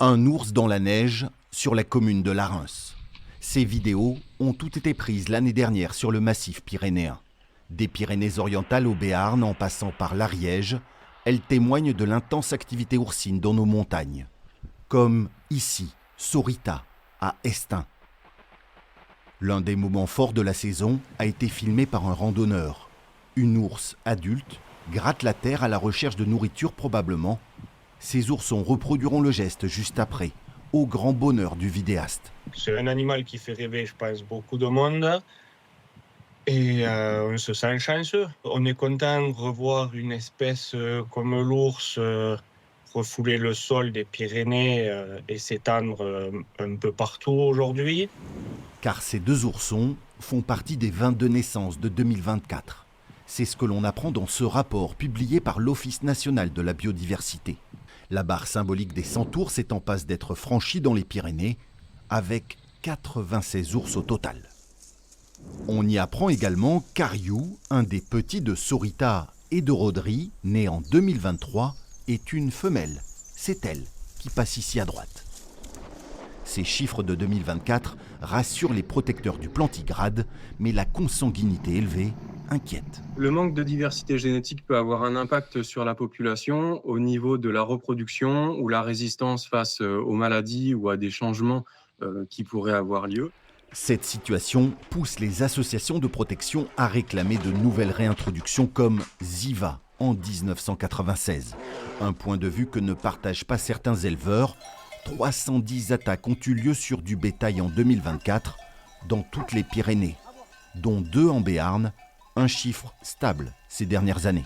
Un ours dans la neige sur la commune de Larens. Ces vidéos ont toutes été prises l'année dernière sur le massif pyrénéen. Des Pyrénées-Orientales au Béarn en passant par l'Ariège, elles témoignent de l'intense activité oursine dans nos montagnes. Comme ici, Sorita, à Estaing. L'un des moments forts de la saison a été filmé par un randonneur. Une ours adulte gratte la terre à la recherche de nourriture probablement. Ces oursons reproduiront le geste juste après, au grand bonheur du vidéaste. C'est un animal qui fait rêver, je pense, beaucoup de monde. Et on se sent chanceux. On est content de revoir une espèce comme l'ours refouler le sol des Pyrénées et s'étendre un peu partout aujourd'hui. Car ces deux oursons font partie des 22 naissances de 2024. C'est ce que l'on apprend dans ce rapport publié par l'Office national de la biodiversité. La barre symbolique des 100 ours est en passe d'être franchie dans les Pyrénées, avec 96 ours au total. On y apprend également qu'Ariou, un des petits de Sorita et de Rodri, né en 2023, est une femelle. C'est elle qui passe ici à droite. Ces chiffres de 2024 rassurent les protecteurs du plantigrade, mais la consanguinité élevée inquiète. Le manque de diversité génétique peut avoir un impact sur la population au niveau de la reproduction ou la résistance face aux maladies ou à des changements qui pourraient avoir lieu. Cette situation pousse les associations de protection à réclamer de nouvelles réintroductions comme Ziva en 1996. Un point de vue que ne partagent pas certains éleveurs. 310 attaques ont eu lieu sur du bétail en 2024 dans toutes les Pyrénées, dont 2 en Béarn, un chiffre stable ces dernières années.